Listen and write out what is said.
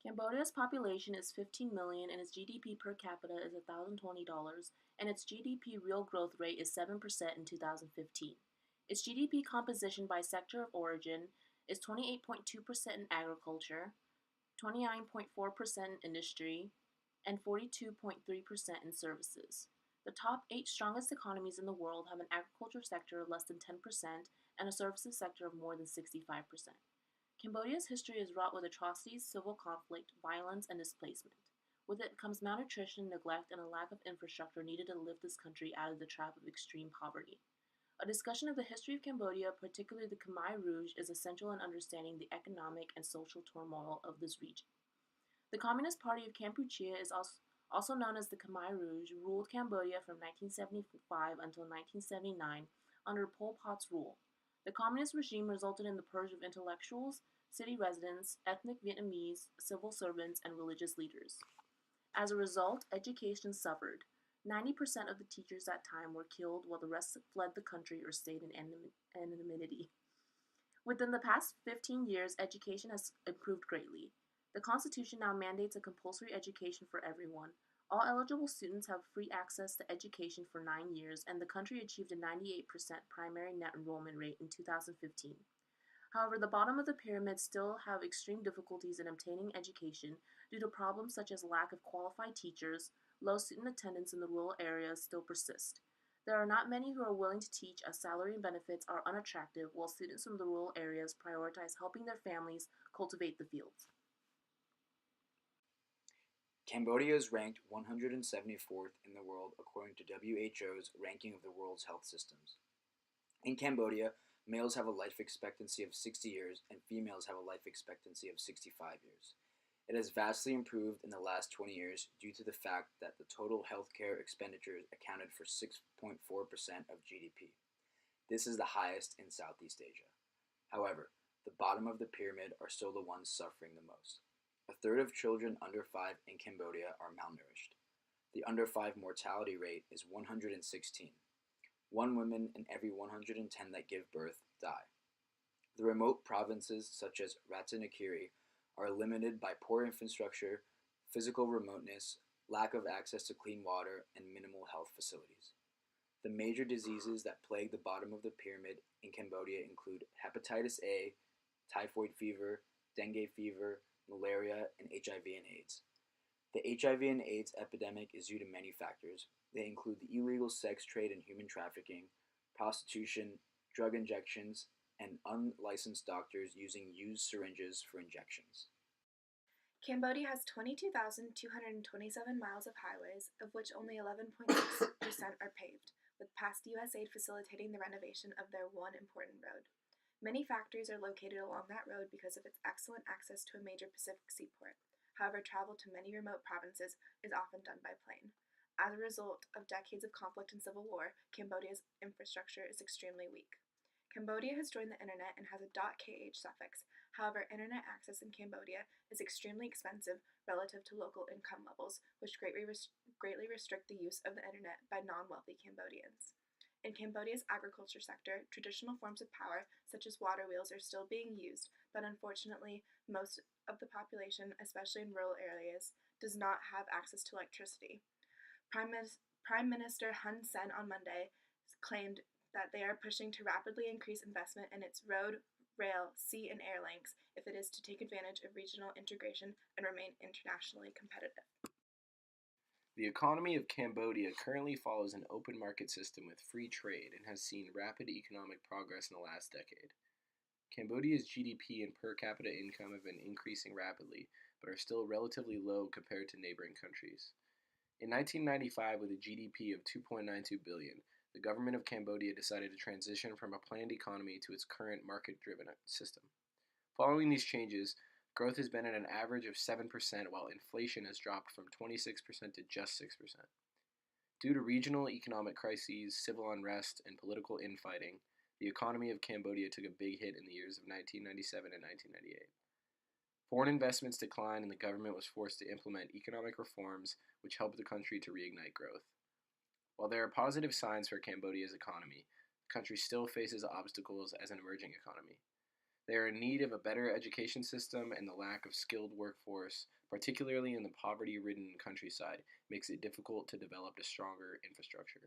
Cambodia's population is 15 million and its GDP per capita is $1,020, and its GDP real growth rate is 7% in 2015. Its GDP composition by sector of origin is 28.2% in agriculture, 29.4% in industry, and 42.3% in services. The top 8 strongest economies in the world have an agriculture sector of less than 10% and a services sector of more than 65%. Cambodia's history is wrought with atrocities, civil conflict, violence, and displacement. With it comes malnutrition, neglect, and a lack of infrastructure needed to lift this country out of the trap of extreme poverty. A discussion of the history of Cambodia, particularly the Khmer Rouge, is essential in understanding the economic and social turmoil of this region. The Communist Party of Kampuchea is also known as the Khmer Rouge, ruled Cambodia from 1975 until 1979 under Pol Pot's rule. The communist regime resulted in the purge of intellectuals, city residents, ethnic Vietnamese, civil servants, and religious leaders. As a result, education suffered. 90% of the teachers at that time were killed, while the rest fled the country or stayed in anonymity. Within the past 15 years, education has improved greatly. The Constitution now mandates a compulsory education for everyone. All eligible students have free access to education for 9 years, and the country achieved a 98% primary net enrollment rate in 2015. However, the bottom of the pyramid still have extreme difficulties in obtaining education due to problems such as lack of qualified teachers. Low student attendance in the rural areas still persist. There are not many who are willing to teach as salary and benefits are unattractive, while students from the rural areas prioritize helping their families cultivate the fields. Cambodia is ranked 174th in the world according to WHO's ranking of the world's health systems. In Cambodia, males have a life expectancy of 60 years and females have a life expectancy of 65 years. It has vastly improved in the last 20 years due to the fact that the total healthcare expenditures accounted for 6.4% of GDP. This is the highest in Southeast Asia. However, the bottom of the pyramid are still the ones suffering the most. A third of children under 5 in Cambodia are malnourished. The under 5 mortality rate is 116. One woman in every 110 that give birth die. The remote provinces such as Ratanakiri are limited by poor infrastructure, physical remoteness, lack of access to clean water, and minimal health facilities. The major diseases that plague the bottom of the pyramid in Cambodia include hepatitis A, typhoid fever, dengue fever, malaria, and HIV and AIDS. The HIV and AIDS epidemic is due to many factors. They include the illegal sex trade and human trafficking, prostitution, drug injections, and unlicensed doctors using used syringes for injections. Cambodia has 22,227 miles of highways, of which only 11.6% are paved, with past U.S. aid facilitating the renovation of their one important road. Many factories are located along that road because of its excellent access to a major Pacific seaport. However, travel to many remote provinces is often done by plane. As a result of decades of conflict and civil war, Cambodia's infrastructure is extremely weak. Cambodia has joined the internet and has a .kh suffix. However, internet access in Cambodia is extremely expensive relative to local income levels, which greatly restrict the use of the internet by non-wealthy Cambodians. In Cambodia's agriculture sector, traditional forms of power, such as water wheels, are still being used, but unfortunately, most of the population, especially in rural areas, does not have access to electricity. Prime Minister Hun Sen on Monday claimed that they are pushing to rapidly increase investment in its road, rail, sea, and air links if it is to take advantage of regional integration and remain internationally competitive. The economy of Cambodia currently follows an open market system with free trade and has seen rapid economic progress in the last decade. Cambodia's GDP and per capita income have been increasing rapidly, but are still relatively low compared to neighboring countries. In 1995, with a GDP of 2.92 billion, the government of Cambodia decided to transition from a planned economy to its current market-driven system. Following these changes, growth has been at an average of 7%, while inflation has dropped from 26% to just 6%. Due to regional economic crises, civil unrest, and political infighting, the economy of Cambodia took a big hit in the years of 1997 and 1998. Foreign investments declined and the government was forced to implement economic reforms which helped the country to reignite growth. While there are positive signs for Cambodia's economy, the country still faces obstacles as an emerging economy. They are in need of a better education system, and the lack of skilled workforce, particularly in the poverty ridden countryside, makes it difficult to develop a stronger infrastructure.